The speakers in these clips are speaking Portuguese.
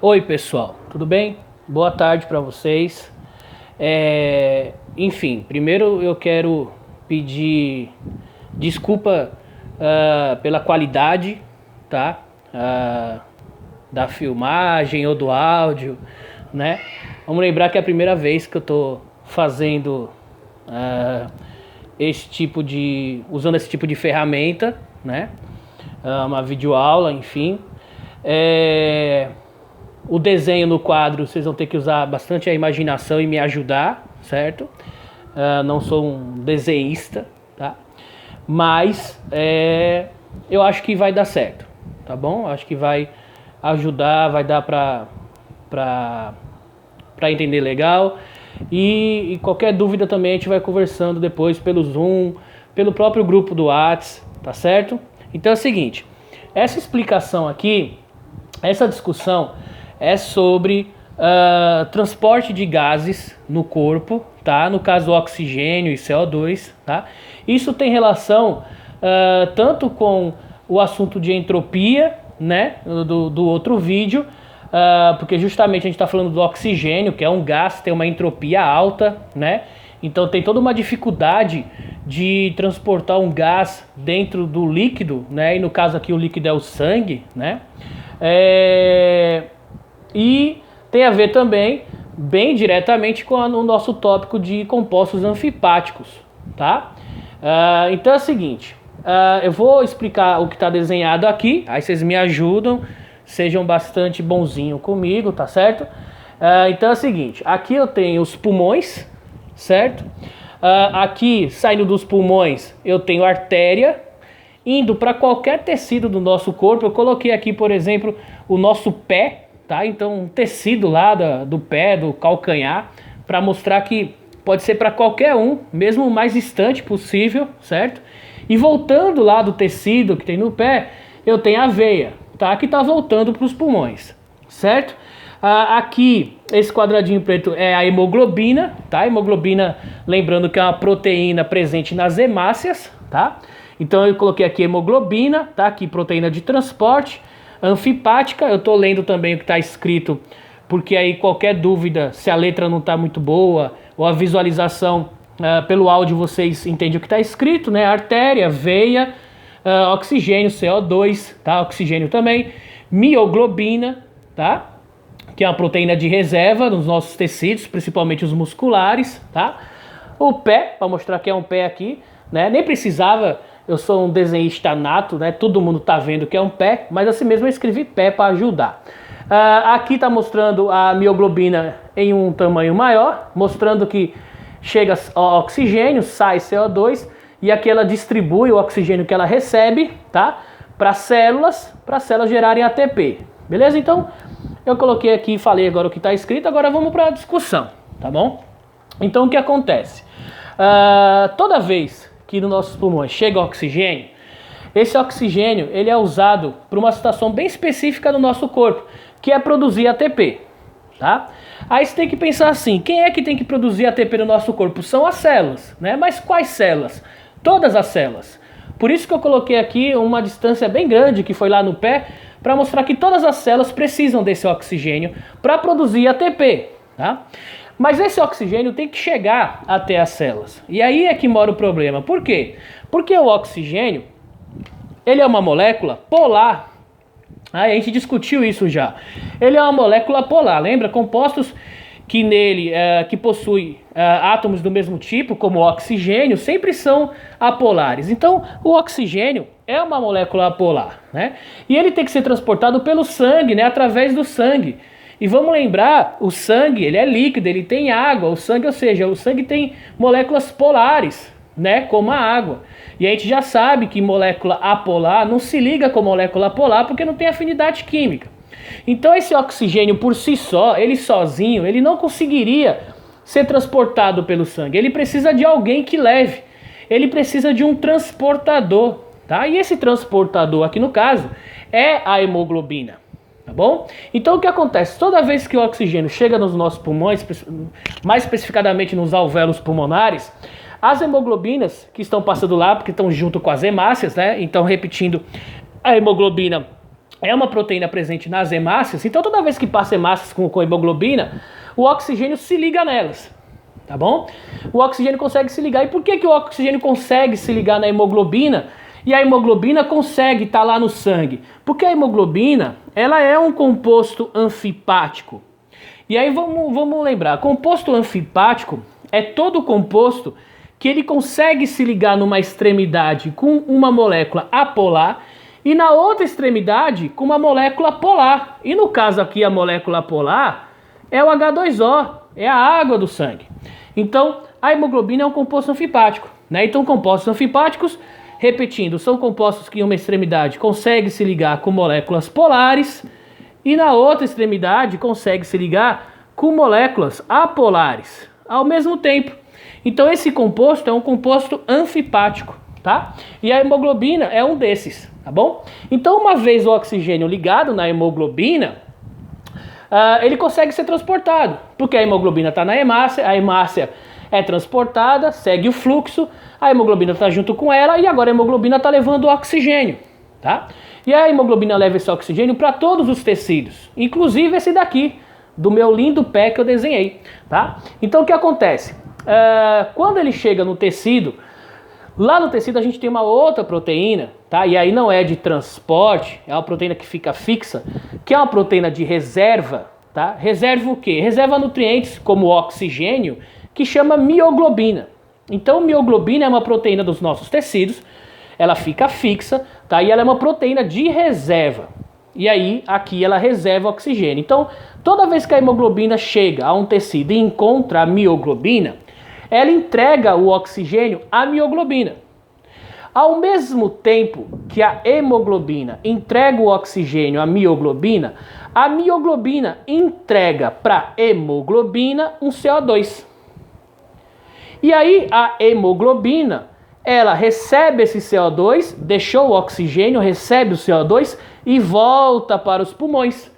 Oi pessoal, tudo bem? Boa tarde para vocês. Enfim, primeiro eu quero pedir desculpa pela qualidade, tá? Da filmagem ou do áudio, né? Vamos lembrar que é a primeira vez que eu tô fazendo usando esse tipo de ferramenta, né? Uma videoaula, enfim. O desenho no quadro, vocês vão ter que usar bastante a imaginação e me ajudar, certo? Não sou um desenhista, tá? Mas eu acho que vai dar certo, tá bom? Acho que vai ajudar, vai dar pra entender legal. E qualquer dúvida também a gente vai conversando depois pelo Zoom, pelo próprio grupo do WhatsApp, tá certo? Então é o seguinte, essa explicação aqui, essa discussão é sobre transporte de gases no corpo, tá? No caso oxigênio e CO2, tá? Isso tem relação tanto com o assunto de entropia, né? Do outro vídeo, porque justamente a gente está falando do oxigênio, que é um gás, tem uma entropia alta, né? Então tem toda uma dificuldade de transportar um gás dentro do líquido, né? E no caso aqui o líquido é o sangue, né? E tem a ver também, bem diretamente, com o nosso tópico de compostos anfipáticos, tá? Então é o seguinte, eu vou explicar o que está desenhado aqui, aí vocês me ajudam, sejam bastante bonzinhos comigo, tá certo? Então é o seguinte, aqui eu tenho os pulmões, certo? Aqui, saindo dos pulmões, eu tenho artéria, indo para qualquer tecido do nosso corpo. Eu coloquei aqui, por exemplo, o nosso pé, tá? Então, um tecido lá do pé, do calcanhar, para mostrar que pode ser para qualquer um, mesmo o mais distante possível, certo? E voltando lá do tecido que tem no pé, eu tenho a veia, tá? Que está voltando para os pulmões, certo? Aqui, esse quadradinho preto é a hemoglobina, tá? A hemoglobina, lembrando que é uma proteína presente nas hemácias, tá? Então eu coloquei aqui hemoglobina, tá? Aqui proteína de transporte, anfipática. Eu tô lendo também o que está escrito, porque aí qualquer dúvida, se a letra não está muito boa ou a visualização pelo áudio, vocês entendem o que está escrito, né? Artéria, veia, oxigênio, CO2, tá? Oxigênio também, mioglobina, tá? Que é uma proteína de reserva nos nossos tecidos, principalmente os musculares, tá? O pé, para mostrar que é um pé aqui, né? Nem precisava, eu sou um desenhista nato, né? Todo mundo tá vendo que é um pé, mas assim mesmo eu escrevi pé para ajudar. Aqui tá mostrando a mioglobina em um tamanho maior, mostrando que chega oxigênio, sai CO2, e aqui ela distribui o oxigênio que ela recebe, tá? Para células gerarem ATP, beleza? Então, eu coloquei aqui e falei agora o que está escrito, agora vamos para a discussão, tá bom? Então o que acontece? Toda vez que nos nossos pulmões chega oxigênio, esse oxigênio ele é usado para uma situação bem específica no nosso corpo, que é produzir ATP, tá? Aí você tem que pensar assim, quem é que tem que produzir ATP no nosso corpo? São as células, né? Mas quais células? Todas as células. Por isso que eu coloquei aqui uma distância bem grande, que foi lá no pé, para mostrar que todas as células precisam desse oxigênio para produzir ATP, tá? Mas esse oxigênio tem que chegar até as células. E aí é que mora o problema. Por quê? Porque o oxigênio, ele é uma molécula polar. A gente discutiu isso já. Ele é uma molécula polar, lembra? Compostos que nele, que possuem átomos do mesmo tipo, como o oxigênio, sempre são apolares. Então, o oxigênio é uma molécula apolar, né? E ele tem que ser transportado pelo sangue, né? Através do sangue. E vamos lembrar, o sangue, ele é líquido, ele tem água. O sangue, ou seja, o sangue tem moléculas polares, né? Como a água. E a gente já sabe que molécula apolar não se liga com molécula polar porque não tem afinidade química. Então esse oxigênio por si só, ele sozinho, ele não conseguiria ser transportado pelo sangue. Ele precisa de alguém que leve. Ele precisa de um transportador, tá? E esse transportador aqui no caso é a hemoglobina, tá bom? Então o que acontece? Toda vez que o oxigênio chega nos nossos pulmões, mais especificadamente nos alvéolos pulmonares, as hemoglobinas que estão passando lá, porque estão junto com as hemácias, né? Então repetindo, a hemoglobina é uma proteína presente nas hemácias, então toda vez que passa hemácias com hemoglobina, o oxigênio se liga nelas, tá bom? O oxigênio consegue se ligar. E por que o oxigênio consegue se ligar na hemoglobina e a hemoglobina consegue estar lá no sangue? Porque a hemoglobina, ela é um composto anfipático. E aí vamos lembrar, composto anfipático é todo composto que ele consegue se ligar numa extremidade com uma molécula apolar e na outra extremidade com uma molécula polar. E no caso aqui a molécula polar é o H2O, é a água do sangue. Então a hemoglobina é um composto anfipático, né? Então compostos anfipáticos, repetindo, são compostos que em uma extremidade conseguem se ligar com moléculas polares e na outra extremidade consegue se ligar com moléculas apolares ao mesmo tempo. Então esse composto é um composto anfipático, tá? E a hemoglobina é um desses, tá bom? Então uma vez o oxigênio ligado na hemoglobina, ele consegue ser transportado, porque a hemoglobina está na hemácia, a hemácia é transportada, segue o fluxo, a hemoglobina está junto com ela e agora a hemoglobina está levando o oxigênio, tá? E a hemoglobina leva esse oxigênio para todos os tecidos, inclusive esse daqui, do meu lindo pé que eu desenhei, tá? Então o que acontece? Quando ele chega no tecido, lá no tecido a gente tem uma outra proteína, tá? E aí não é de transporte, é uma proteína que fica fixa, que é uma proteína de reserva, tá? Reserva o quê? Reserva nutrientes como oxigênio, que chama mioglobina. Então mioglobina é uma proteína dos nossos tecidos, ela fica fixa, tá? E ela é uma proteína de reserva. E aí aqui ela reserva oxigênio. Então toda vez que a hemoglobina chega a um tecido e encontra a mioglobina, ela entrega o oxigênio à mioglobina. Ao mesmo tempo que a hemoglobina entrega o oxigênio à mioglobina, a mioglobina entrega para a hemoglobina um CO2. E aí a hemoglobina, ela recebe esse CO2, deixou o oxigênio, recebe o CO2 e volta para os pulmões.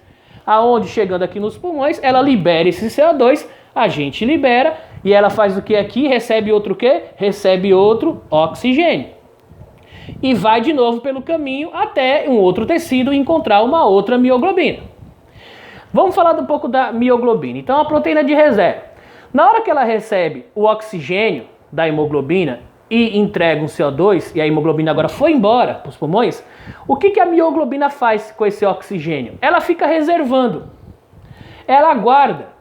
Aonde, chegando aqui nos pulmões, ela libera esse CO2, a gente libera, e ela faz o que aqui? Recebe outro o quê? Recebe outro oxigênio. E vai de novo pelo caminho até um outro tecido encontrar uma outra mioglobina. Vamos falar um pouco da mioglobina. Então, a proteína de reserva. Na hora que ela recebe o oxigênio da hemoglobina e entrega um CO2, e a hemoglobina agora foi embora para os pulmões, o que a mioglobina faz com esse oxigênio? Ela fica reservando. Ela guarda.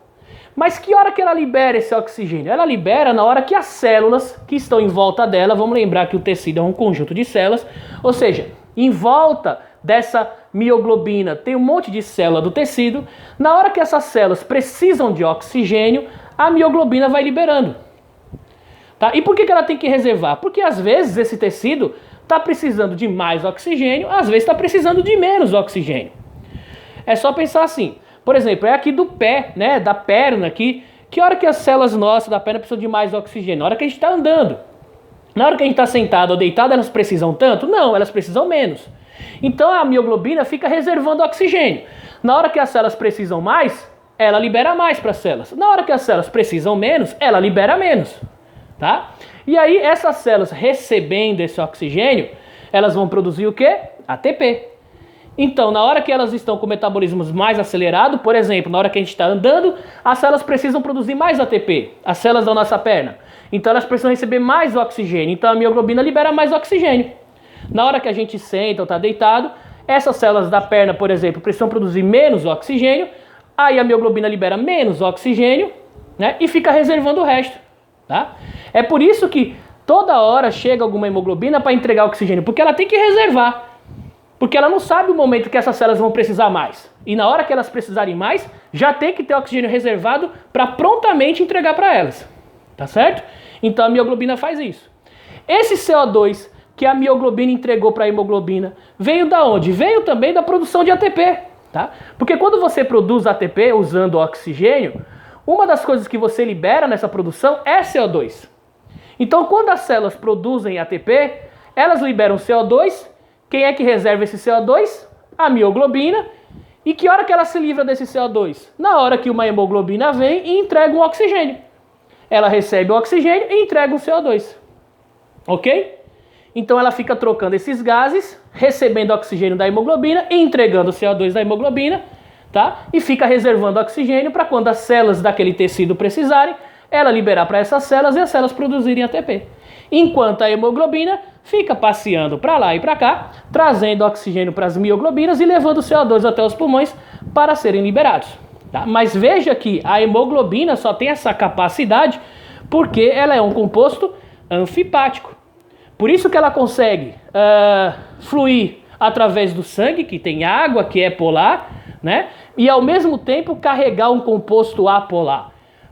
Mas que hora que ela libera esse oxigênio? Ela libera na hora que as células que estão em volta dela, vamos lembrar que o tecido é um conjunto de células, ou seja, em volta dessa mioglobina tem um monte de célula do tecido, na hora que essas células precisam de oxigênio, a mioglobina vai liberando. Tá? E por que ela tem que reservar? Porque às vezes esse tecido está precisando de mais oxigênio, às vezes está precisando de menos oxigênio. É só pensar assim. Por exemplo, é aqui do pé, né, da perna aqui, que hora que as células nossas da perna precisam de mais oxigênio? Na hora que a gente está andando. Na hora que a gente está sentado ou deitado, elas precisam tanto? Não, elas precisam menos. Então a mioglobina fica reservando oxigênio. Na hora que as células precisam mais, ela libera mais para as células. Na hora que as células precisam menos, ela libera menos. Tá? E aí essas células recebendo esse oxigênio, elas vão produzir o quê? ATP. Então, na hora que elas estão com metabolismos mais acelerado, por exemplo, na hora que a gente está andando, as células precisam produzir mais ATP, as células da nossa perna. Então, elas precisam receber mais oxigênio. Então, a mioglobina libera mais oxigênio. Na hora que a gente senta ou está deitado, essas células da perna, por exemplo, precisam produzir menos oxigênio. Aí a mioglobina libera menos oxigênio, né, e fica reservando o resto. Tá? É por isso que toda hora chega alguma hemoglobina para entregar oxigênio, porque ela tem que reservar. Porque ela não sabe o momento que essas células vão precisar mais. E na hora que elas precisarem mais, já tem que ter oxigênio reservado para prontamente entregar para elas. Tá certo? Então a mioglobina faz isso. Esse CO2 que a mioglobina entregou para a hemoglobina veio da onde? Veio também da produção de ATP. Tá? Porque quando você produz ATP usando oxigênio, uma das coisas que você libera nessa produção é CO2. Então quando as células produzem ATP, elas liberam CO2. Quem é que reserva esse CO2? A mioglobina. E que hora que ela se livra desse CO2? Na hora que uma hemoglobina vem e entrega um oxigênio. Ela recebe o oxigênio e entrega um CO2. Ok? Então ela fica trocando esses gases, recebendo oxigênio da hemoglobina e entregando o CO2 da hemoglobina, tá? E fica reservando oxigênio para quando as células daquele tecido precisarem, ela liberar para essas células e as células produzirem ATP. Enquanto a hemoglobina fica passeando para lá e para cá, trazendo oxigênio para as mioglobinas e levando o CO2 até os pulmões para serem liberados. Tá? Mas veja que a hemoglobina só tem essa capacidade porque ela é um composto anfipático. Por isso que ela consegue fluir através do sangue, que tem água, que é polar, né? E ao mesmo tempo carregar um composto apolar,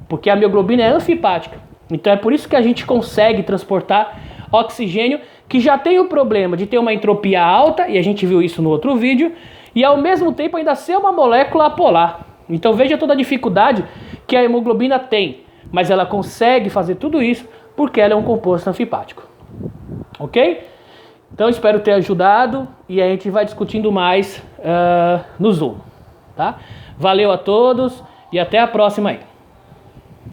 porque a mioglobina é anfipática. Então é por isso que a gente consegue transportar oxigênio, que já tem o problema de ter uma entropia alta, e a gente viu isso no outro vídeo, e ao mesmo tempo ainda ser uma molécula apolar. Então veja toda a dificuldade que a hemoglobina tem, mas ela consegue fazer tudo isso porque ela é um composto anfipático. Ok? Então espero ter ajudado e a gente vai discutindo mais no Zoom. Tá? Valeu a todos e até a próxima aí.